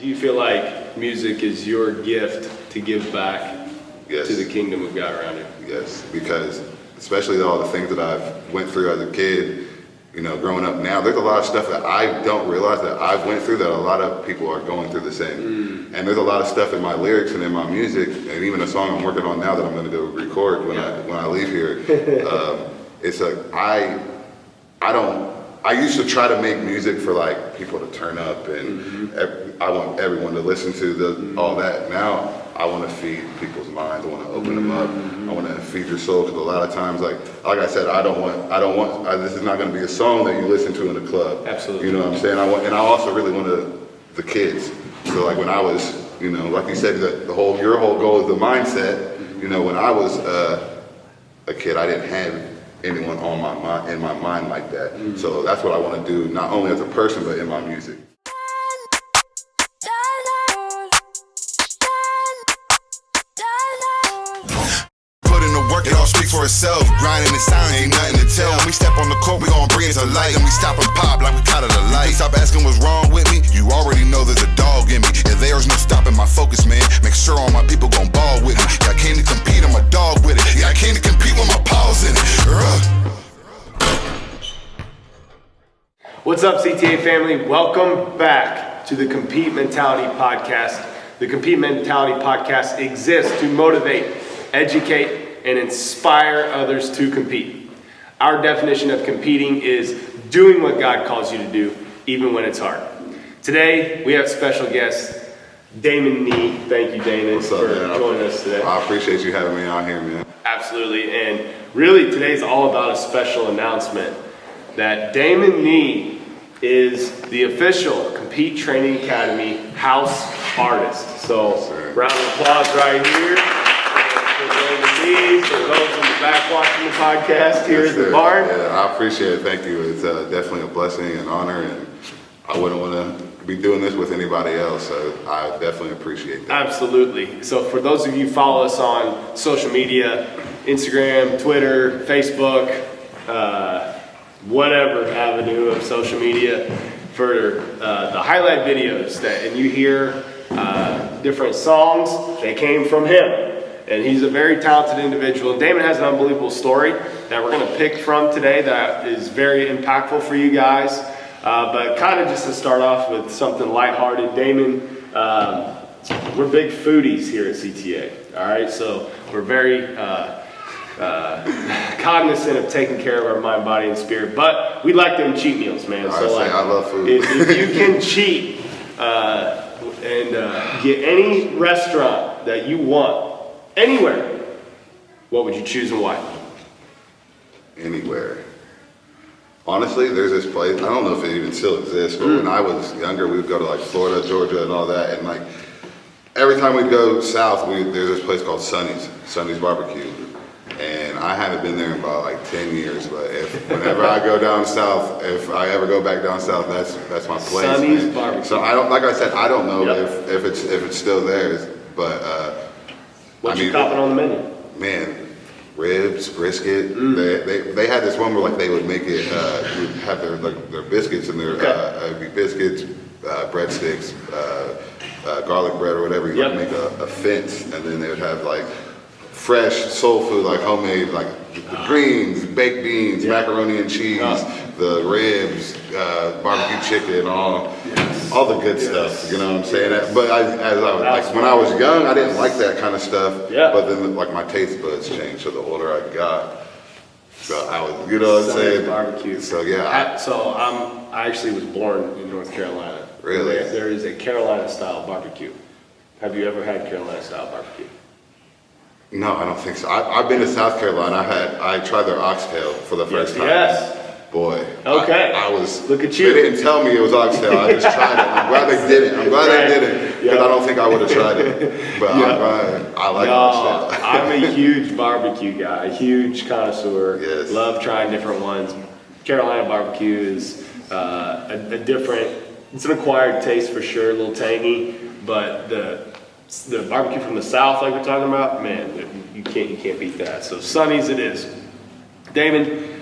Do you feel like music is your gift to give back to the kingdom of God around you? Yes, because especially all the things that I've went through as a kid, you know, growing up now, there's a lot of stuff that I don't realize that I've went through that a lot of people are going through the same. And there's a lot of stuff in my lyrics and in my music, and even a song I'm working on now that I'm going to go record when I leave here. It's like I used to try to make music for like people to turn up, and I want everyone to listen to all that. Now I want to feed people's minds. I want to open them up. I want to feed your soul, because a lot of times, like I said, I don't want. This is not going to be a song that you listen to in a club. Absolutely. You know what I'm saying? I also really want the kids. So like when I was, you know, like you said, your whole goal is the mindset. You know, when I was a kid, I didn't have anyone in my mind like that. So that's what I want to do, not only as a person, but in my music. Work, it all speaks for itself. Grinding in silence, ain't nothing to tell. When we step on the court, we gon' bring it to light. And we stop and pop like we caught it a light. Stop asking what's wrong with me. You already know there's a dog in me. And there's no stopping my focus, man. Make sure all my people gon' ball with me. Yeah, I came to compete, I'm a dog with it. Yeah, I came to compete with my paws in it. What's up, CTA family? Welcome back to the Compete Mentality Podcast. The Compete Mentality Podcast exists to motivate, educate, and inspire others to compete. Our definition of competing is doing what God calls you to do, even when it's hard. Today, we have special guest, Daimon Knee. Thank you, Daimon, for joining us today. I appreciate you having me out here, man. Absolutely, and really today's all about a special announcement that Daimon Knee is the official Compete Training Academy house artist. So, round of applause right here. For those in the back watching the podcast here at the barn. Yeah, I appreciate it. Thank you. It's definitely a blessing and honor, and I wouldn't want to be doing this with anybody else, so I definitely appreciate that. Absolutely. So for those of you who follow us on social media, Instagram, Twitter, Facebook, whatever avenue of social media, for the highlight videos and you hear different songs, they came from him. And he's a very talented individual. And Daimon has an unbelievable story that we're going to pick from today that is very impactful for you guys. But kind of just to start off with something lighthearted, Daimon, we're big foodies here at CTA. All right, so we're very cognizant of taking care of our mind, body, and spirit. But we like them cheat meals, man. I love food. If you can cheat and get any restaurant that you want, anywhere, what would you choose and why? Anywhere. Honestly, there's this place, I don't know if it even still exists, but when I was younger, we would go to like Florida, Georgia, and all that, and like every time we'd go south, there's this place called Sonny's Barbecue. And I haven't been there in about like 10 years, but whenever I go down south, if I ever go back down south, that's my place. Sonny's Barbecue. So I don't, like I said, I don't know if it's still there, but what you copping on the menu? Man, ribs, brisket. They had this one where like they would make it. Would have their biscuits and their biscuits, breadsticks, garlic bread or whatever. You would make a fence, and then they would have like fresh soul food, like homemade, like the greens, baked beans, macaroni and cheese, the ribs, barbecue chicken, all the good stuff. You know what I'm saying? But when I was young, I didn't like that kind of stuff. Yeah. But then like my taste buds changed. So the older I got, so I was, you know what I'm saying? Barbecue. So yeah. I actually was born in North Carolina. Really? There is a Carolina style barbecue. Have you ever had Carolina style barbecue? No, I don't think so. I've been to South Carolina. I tried their oxtail for the first time. Yes. Boy. Okay. I was. Look at you. They didn't tell me it was oxtail. I just tried it. I'm glad they didn't. Because I don't think I would have tried it. But I'm glad. I like oxtail. I'm a huge barbecue guy, huge connoisseur. Yes. Love trying different ones. Carolina barbecue is a different. It's an acquired taste for sure, a little tangy, but the barbecue from the South, like we're talking about, man, you can't beat that. So Sonny's it is. Daimon,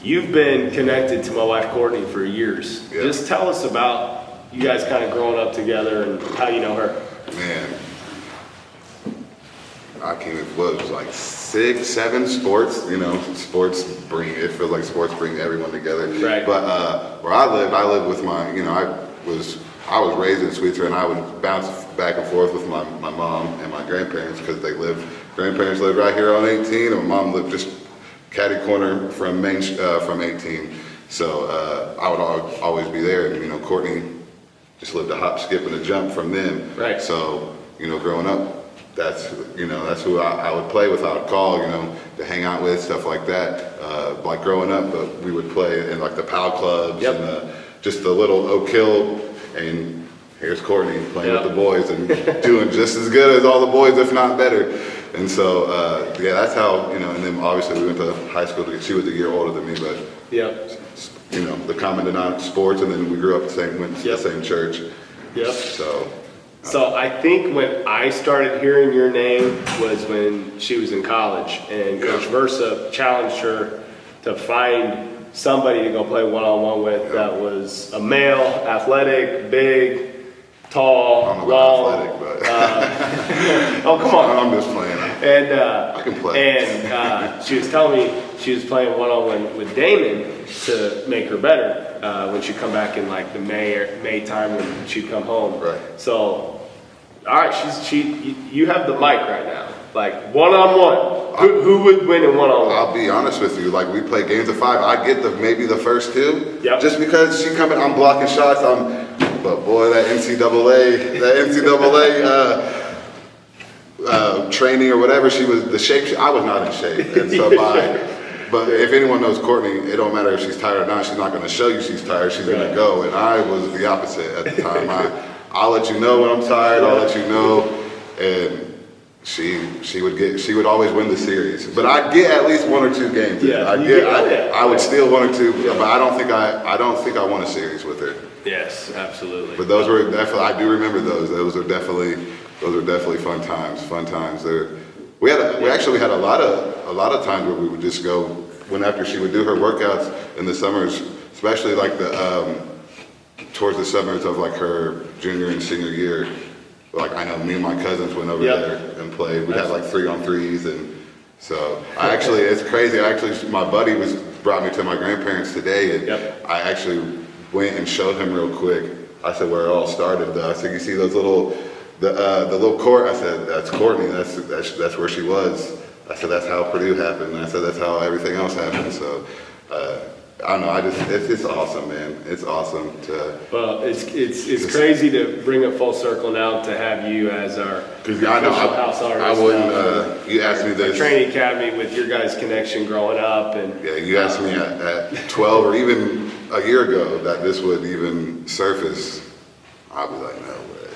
you've been connected to my wife Courtney for years. Yeah. Just tell us about you guys kind of growing up together and how you know her. Man, I can't even, what, it was like 6, 7 sports, sports it feels like sports bring everyone together. Right. But where I lived with my, I was raised in Sweetser, and I would bounce back and forth with my mom and my grandparents because grandparents lived right here on 18, and my mom lived just catty corner from 18. So I would always be there, and Courtney just lived a hop, skip, and a jump from them. Right. So growing up, that's who I would play with. I would call, to hang out with, stuff like that. Like growing up, but we would play in like the PAL clubs and just the little Oak Hill. And here's Courtney playing with the boys and doing just as good as all the boys, if not better. And so, that's how, and then obviously we went to high school. She was a year older than me, but, the common denominator, sports, and then we grew up went to the same church. Yep. So I think when I started hearing your name was when she was in college, and Coach Versa challenged her to find somebody to go play one-on-one with that was a male, athletic, big, tall, I'm long. athletic, but Oh, come on. I'm just playing. And I can play. And she was telling me she was playing one-on-one with Daimon to make her better when she'd come back in like the May time when she'd come home. Right. So, all right, you have the mic right now. Like one-on-one. Who would win in one-on-one? I'll be honest with you. Like we play games of 5. I get maybe the first 2. Yep. Just because she coming, I'm blocking shots. But boy, that NCAA training or whatever, she was the shape. I was not in shape, and so But if anyone knows Courtney, it don't matter if she's tired or not. She's not going to show you she's tired. She's going to go. And I was the opposite at the time. I'll let you know when I'm tired. I'll let you know. And she would always win the series. But I'd get at least 1 or 2 games. I would steal 1 or 2. But I don't think I won a series with her. Yes, absolutely. But those were definitely, I do remember those. Those were definitely fun times. We actually had a lot of times where we would just go when after she would do her workouts in the summers, especially like towards the summers of like her junior and senior year. Like I know me and my cousins went over there and played. We had like 3-on-3s, and so it's crazy. My buddy brought me to my grandparents today, and I actually went and showed him real quick. I said where it all started. Though I said, you see those the little court? I said that's Courtney. That's where she was. I said that's how Purdue happened. I said that's how everything else happened. So. I don't know. It's awesome, man. It's awesome to. Well, it's crazy to bring it full circle now to have you as our official house artist. I wouldn't. You asked me this. Training academy with your guys' connection growing up, and you asked me at 12 or even a year ago that this would even surface. I'd be like, no way.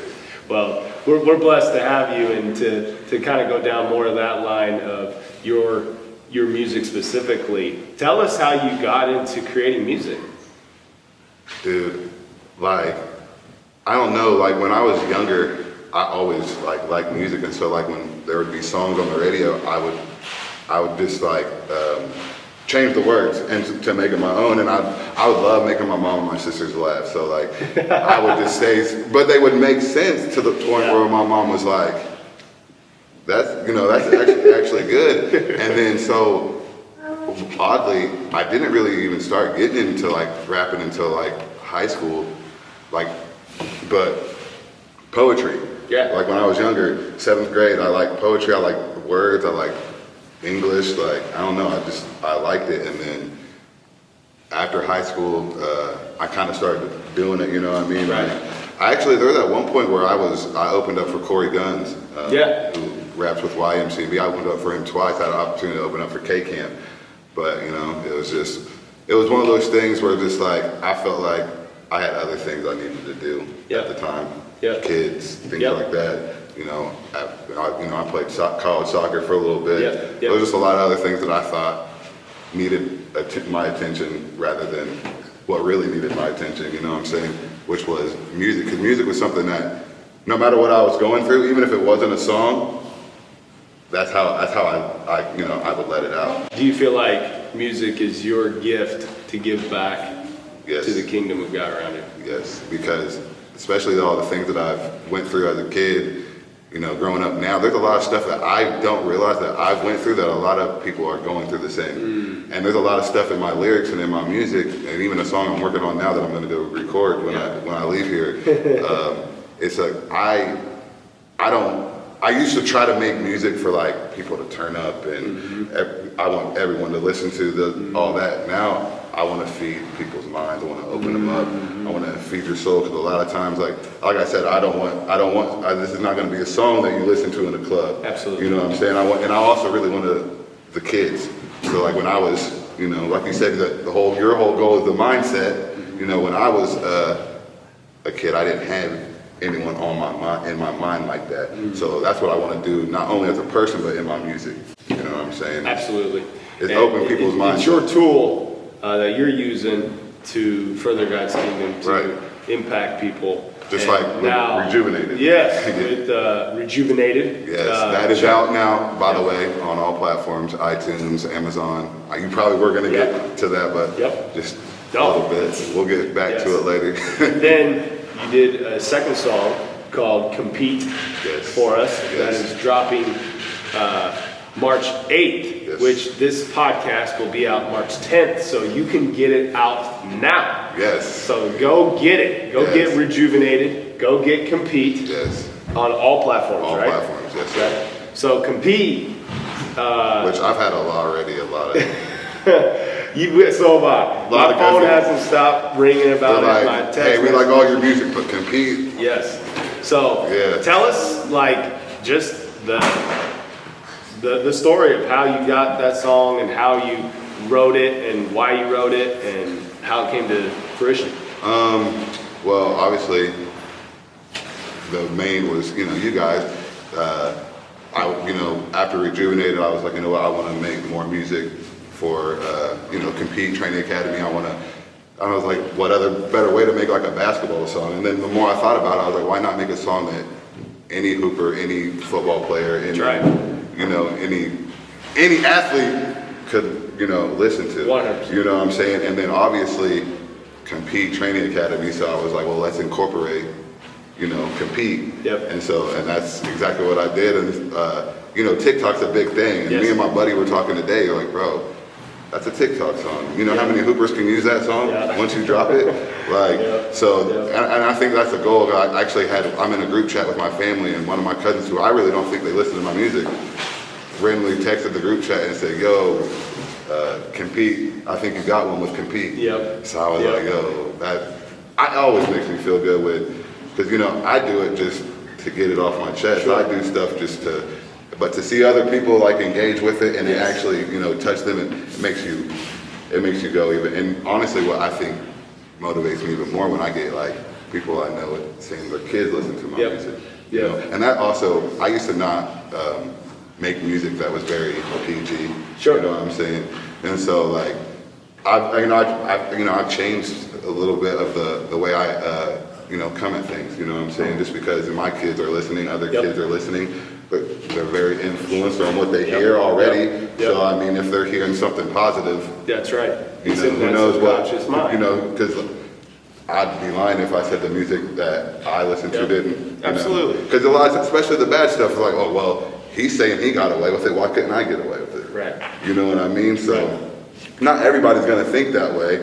Well, we're blessed to have you and to kind of go down more of that line of your music specifically. Tell us how you got into creating music. Dude, like, I don't know, like when I was younger, I always liked music, and so like when there would be songs on the radio, I would just like change the words and to make it my own, and I would love making my mom and my sisters laugh. So like I would just say, but they would make sense to the point where my mom was like, that's actually good. And then so oddly, I didn't really even start getting into like rapping until like high school, but poetry. Yeah. Like when I was younger, 7th grade, I liked poetry. I liked words. I liked English. Like I don't know. I liked it. And then after high school, I kind of started doing it. You know what I mean? Right. There was at one point where I opened up for Corey Guns. Who raps with YMCB. I opened up for him twice. I had an opportunity to open up for K-Camp. But, it was one of those things where just like, I felt like I had other things I needed to do at the time. Kids, things like that. I played college soccer for a little bit. There was just a lot of other things that I thought needed my attention rather than what really needed my attention, you know what I'm saying? Which was music. Because music was something that, no matter what I was going through, even if it wasn't a song, that's how I would let it out. Do you feel like music is your gift to give back to the kingdom of God around you? Yes, because especially all the things that I've went through as a kid, you know, growing up now, there's a lot of stuff that I don't realize that I've went through that a lot of people are going through the same. And there's a lot of stuff in my lyrics and in my music, and even a song I'm working on now that I'm going to go record when I leave here. It's like I used to try to make music for like people to turn up, and I want everyone to listen to all that. Now I want to feed people's minds. I want to open them up. I want to feed your soul, because a lot of times, like I said, I don't want. This is not going to be a song that you listen to in a club. Absolutely. You know what I'm saying? I also really want the kids. So like when I was, you know, like you said, your whole goal is the mindset. You know, when I was a kid, I didn't have anyone in my mind like that. So that's what I want to do, not only as a person, but in my music. You know what I'm saying? Absolutely. It's open people's minds. It's your tool that you're using to further God's kingdom, to impact people. Just like Rejuvenated. Yes, with Rejuvenated. Yes, that is out now, by the way, on all platforms, iTunes, Amazon. You probably were going to get to that, but just a little bit. We'll get back to it later. Then you did a second song called Compete for us. That is dropping March 8th, which this podcast will be out March 10th, so you can get it out now. Yes. So go get it. Go get Rejuvenated. Go get Compete. Yes. On all platforms, all right? All platforms, yes. Right. So Compete. Which I've had a lot of. So have I. My phone hasn't stopped ringing about it. My text hey, we like all your music, but Compete. Yes. So tell us, like, just the story of how you got that song and how you wrote it and why you wrote it and how it came to fruition. Well, obviously, the main was, you know, you guys. After Rejuvenated, I was like, you know what, I want to make more music for, Compete Training Academy. I was like, what other better way to make like a basketball song? And then the more I thought about it, I was like, why not make a song that any hooper, any football player, any athlete could, listen to. 100%. You know what I'm saying? And then obviously Compete Training Academy. So I was like, well, let's incorporate, Compete. Yep. And that's exactly what I did. And, TikTok's a big thing. And me and my buddy were talking today, like, bro, that's a TikTok song. You know how many hoopers can use that song once you drop it? And I think that's the goal. I'm in a group chat with my family, and one of my cousins, who I really don't think they listen to my music, randomly texted the group chat and said, yo, Compete, I think you got one with Compete. Yep. So I was like, yo, that always makes me feel good because, I do it just to get it off my chest. Sure. I do stuff but to see other people like engage with it and it actually, touch them, it makes you go even. And honestly, what I think motivates me even more when I get like people I know saying their kids listen to my music. You know? And that also, I used to not make music that was very PG. Sure. You know what I'm saying? And so like, I've changed a little bit of the way I come at things. You know what I'm saying? Just because my kids are listening, other kids are listening. But they're very influenced on what they hear already. So I mean, if they're hearing something positive, that's right. Who knows what? Because I'd be lying if I said the music that I listened to didn't. Absolutely. Because a lot, especially the bad stuff, is like, oh well, he's saying he got away with it. Why couldn't I get away with it? Right. You know what I mean? So not everybody's gonna think that way,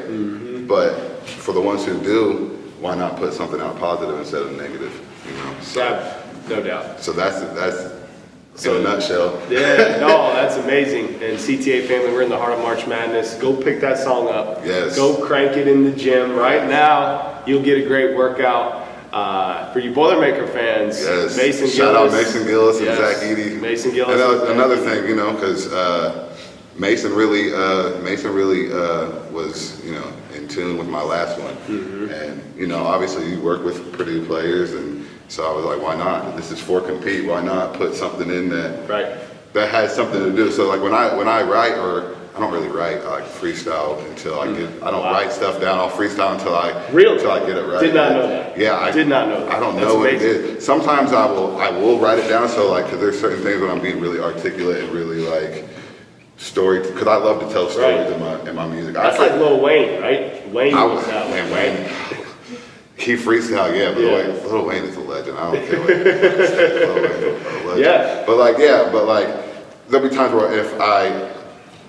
but for the ones who do, why not put something out positive instead of negative? So, no doubt. So that's in a nutshell. Yeah, no, that's amazing. And CTA family, we're in the heart of March Madness. Go pick that song up. Yes. Go crank it in the gym right now. You'll get a great workout. For you Boilermaker fans, yes. Mason Shout Gillis. out Mason Gillis and Zach Eady. Mason Gillis. And that was another thing, because Mason really was, in tune with my last one. And, obviously you work with Purdue players, and so I was like, why not? This is for Compete. Why not put something in that has something to do? So like when I write, or I don't really write, I like freestyle until I get. I don't write stuff down. I'll freestyle until I get it right. Did not know that. Yeah, I did not know that. I don't know what it is. Sometimes I will write it down. So like, because there's certain things when I'm being really articulate and really like story, because I love to tell stories in my music. That's like Lil Wayne, right? Wayne was that way. Wayne. He freestyle, yeah, but Yeah. Lil Wayne is a legend. I don't care what anybody says. Lil Wayne's a legend. Yeah. But like, there'll be times where if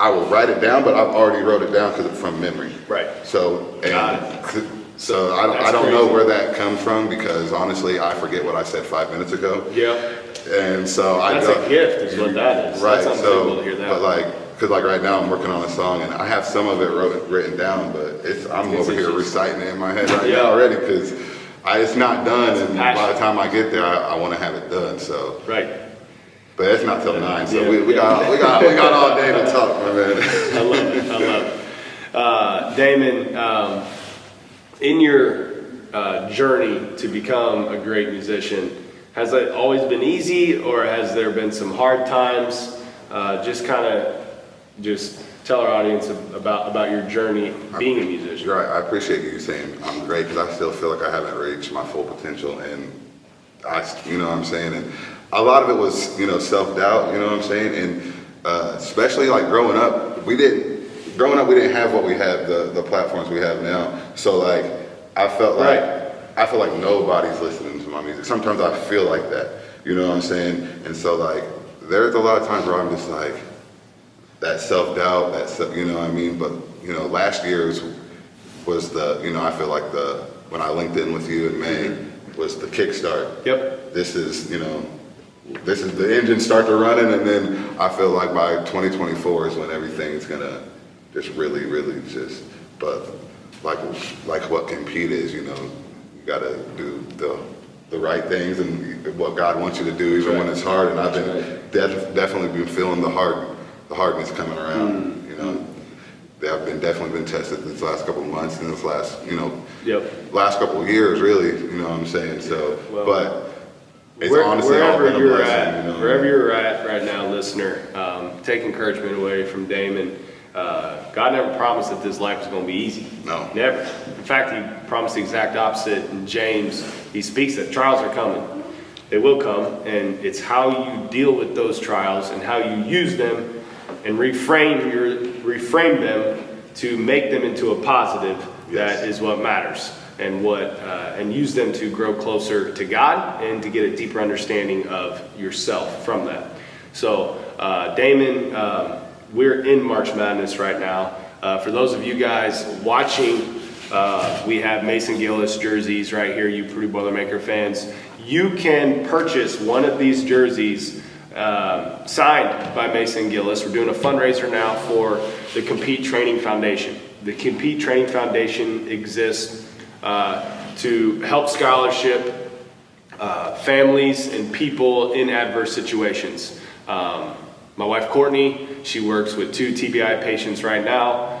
I will write it down, but I've already wrote it down because it's from memory. Right. So, Got it. so I don't know where that comes from because honestly, I forget what I said 5 minutes ago. Yeah. And so That's a gift is what that is. Right. That's So, unbelievable to hear that. but because right now I'm working on a song and I have some of it written down, but I'm over here reciting it in my head right now already because it's not done, and by the time I get there, I want to have it done. So. Right. But it's not till 9, so we got all day to talk, my man. I love it. Daimon, in your journey to become a great musician, has it always been easy, or has there been some hard times? Just tell our audience about your journey being a musician. Right, I appreciate you saying I'm great because I still feel like I haven't reached my full potential, and you know what I'm saying, and a lot of it was self-doubt, you know what I'm saying, and especially like growing up we didn't have what we have, the platforms we have now, so like I felt like nobody's listening to my music. Sometimes I feel like that, you know what I'm saying, and so like there's a lot of times where I'm just like that self-doubt, you know what I mean, but last year was the, I feel like when I linked in with you in May was the kickstart. Yep. This is the engine start to running, and then I feel like by 2024 is when everything's gonna just really, really just, but like what compete is, you gotta do the right things and what God wants you to do, even when it's hard. And I've been definitely been feeling the hardness coming around. I've definitely been tested this last couple of months and this last last couple of years, really. You know what I'm saying? So, but. It's honestly all been a blessing, Wherever you're at right now, listener, take encouragement away from Daimon. God never promised that this life is going to be easy. No. Never. In fact, he promised the exact opposite. In James, he speaks that trials are coming. They will come, and it's how you deal with those trials and how you use them and reframe them to make them into a positive. That is what matters. And use them to grow closer to God and to get a deeper understanding of yourself from that. So, Daimon, we're in March Madness right now. For those of you guys watching, we have Mason Gillis jerseys right here, you Purdue Boilermaker fans. You can purchase one of these jerseys signed by Mason Gillis. We're doing a fundraiser now for the Compete Training Foundation. The Compete Training Foundation exists to help scholarship families and people in adverse situations. My wife Courtney, she works with 2 TBI patients right now.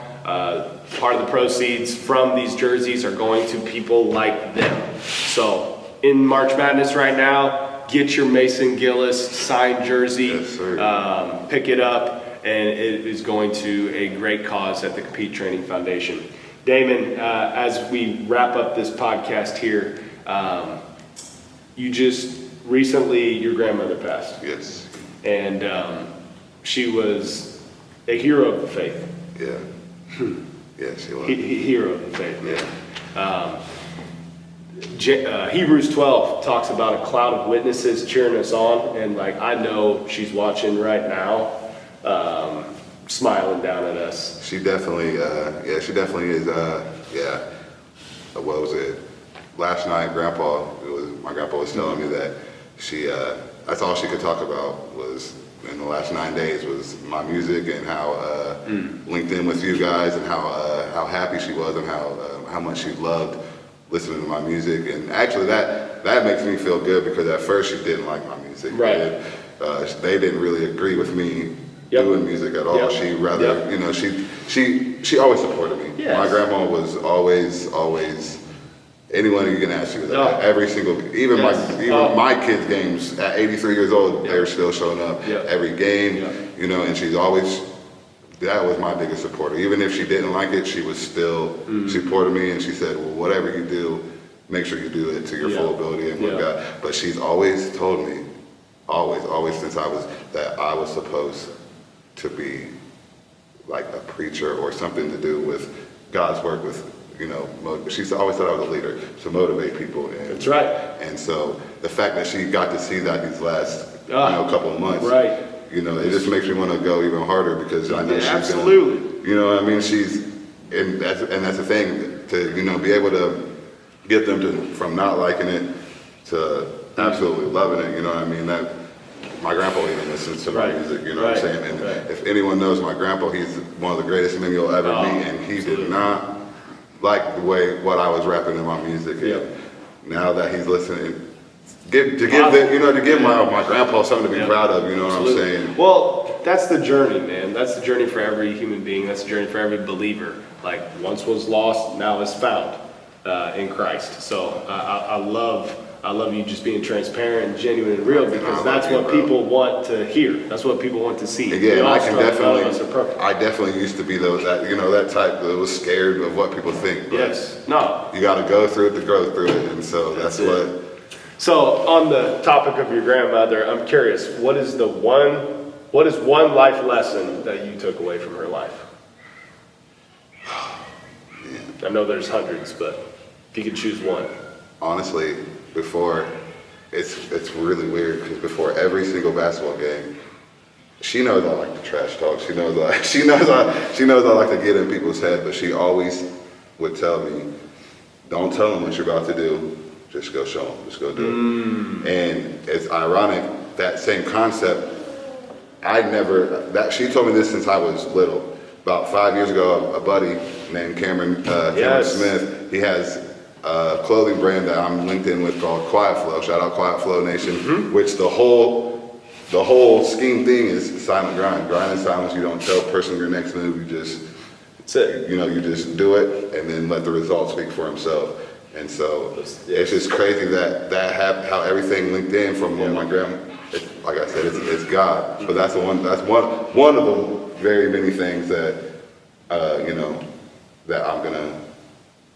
Part of the proceeds from these jerseys are going to people like them. So in March Madness right now, get your Mason Gillis signed jersey, yes, sir. Pick it up, and it is going to a great cause at the Compete Training Foundation. Daimon, as we wrap up this podcast here, you just recently, your grandmother passed. Yes. And she was a hero of the faith. Yeah. Yeah, she was. Hero of the faith. Yeah. Hebrews 12 talks about a cloud of witnesses cheering us on, and I know she's watching right now, smiling down at us. She definitely is. What was it? Last night, my grandpa was telling me that that's all she could talk about was in the last 9 days was my music and how linked in with you guys and how happy she was and how much she loved listening to my music. And actually that makes me feel good because at first she didn't like my music. Right. They didn't really agree with me doing music at all. Yep. She rather, she always supported me. Yes. My grandma was always anyone you can ask you that. Every single, even my kids' games at 83 years old, they're still showing up every game. And she's always. That was my biggest supporter. Even if she didn't like it, she was still supported me, and she said, "Well, whatever you do, make sure you do it to your full ability and with God." But she's always told me, always since I was supposed to be like a preacher or something to do with God's work with she's always thought I was a leader to motivate people. And, That's right. And so the fact that she got to see that these last couple of months, right? It just makes me want to go even harder because I know she's absolutely. And that's the thing to be able to get them from not liking it to absolutely loving it. That my grandpa even listens to my music. What I'm saying? And if anyone knows my grandpa, he's one of the greatest men you'll ever meet, and he did not like the way what I was rapping in my music. And now that he's listening. To give my grandpa something to be proud of, what I'm saying? Well, that's the journey, man. That's the journey for every human being. That's the journey for every believer. Like, once was lost, now is found in Christ. So I love you just being transparent and genuine and real, because that's what people want to hear. That's what people want to see. Yeah, and I definitely used to be that type that was scared of what people think. Yes. No. You got to go through it to grow through it, and so that's what. So on the topic of your grandmother, I'm curious, what is one life lesson that you took away from her life? I know there's hundreds, but if you could choose one. Honestly, it's really weird because before every single basketball game, she knows I like to trash talk. She knows I like to get in people's head, but she always would tell me, "Don't tell them what you're about to do. Just go show them. Just go do it." And it's ironic, that same concept, she told me this since I was little. About 5 years ago, a buddy named Cameron Smith, he has a clothing brand that I'm linked in with called Quiet Flow. Shout out Quiet Flow Nation, which the whole scheme thing is silent grind. Grind in silence. You don't tell a person your next move. You just, that's it. You just do it and then let the results speak for himself. And so it's just crazy that how everything linked in from when my grandma. Like I said, it's God. But that's one of the very many things that that I'm gonna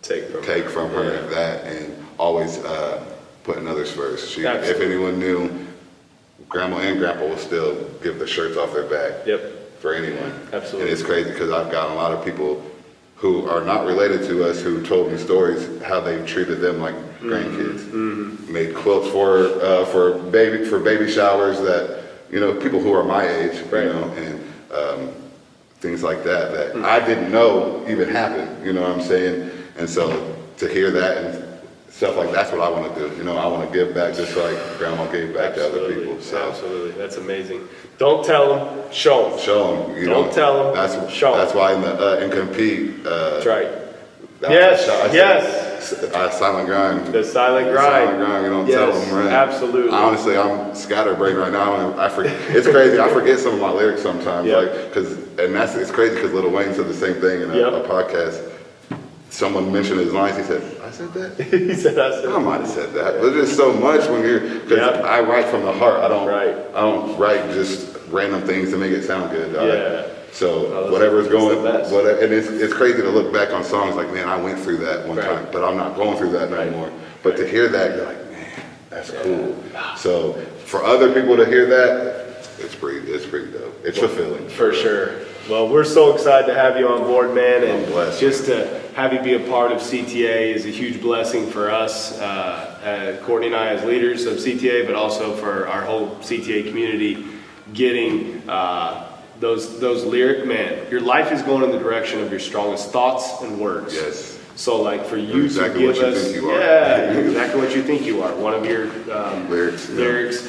take from her. Yeah. That and always putting others first. If anyone knew, Grandma and Grandpa will still give the shirts off their back. Yep. For anyone. Absolutely. And it's crazy because I've gotten a lot of people who are not related to us who told me stories how they've treated them like grandkids. Made quilts for baby showers that people who are my age, and things like that I didn't know even happened. You know what I'm saying? And so to hear that and stuff like that's what I want to do. I want to give back just like Grandma gave back to other people. So. Absolutely, that's amazing. Don't tell them, show them. Show them. Don't tell them. Show them. That's why in compete. That's right. Yes. Silent grind. The silent grind. Silent grind. You don't tell them, right? Absolutely. Honestly, I'm scatterbrained right now. I forget. It's crazy. I forget some of my lyrics sometimes. It's crazy because Lil Wayne said the same thing in a podcast. Someone mentioned his lines. He said, "I said that." He said, "I said." I might have said that. But there's so much when because I write from the heart. I don't write just random things to make it sound good. So whatever's going, and it's crazy to look back on songs like, man, I went through that one time, but I'm not going through that anymore. But to hear that, you're like, man, that's cool. So for other people to hear that, it's pretty dope. It's fulfilling. For sure. Well, we're so excited to have you on board, man, and just to have you be a part of CTA is a huge blessing for us, Courtney and I as leaders of CTA, but also for our whole CTA community, getting those lyric, man, your life is going in the direction of your strongest thoughts and words. Yes. So like for you to give us, exactly what you think you are. One of your lyrics.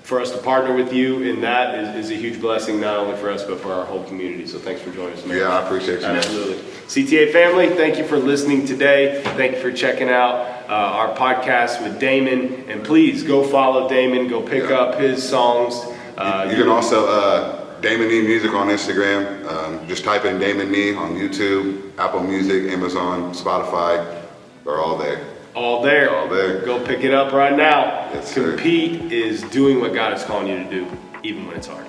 For us to partner with you in that is a huge blessing, not only for us, but for our whole community. So thanks for joining us, man. Yeah, I appreciate you. Absolutely. CTA family, thank you for listening today. Thank you for checking out our podcast with Daimon. And please go follow Daimon. Go pick up his songs. You can also, Daimon Knee Music on Instagram. Just type in Daimon Knee on YouTube, Apple Music, Amazon, Spotify. They're all there. All there. Go pick it up right now. Yes, Compete is doing what God is calling you to do, even when it's hard.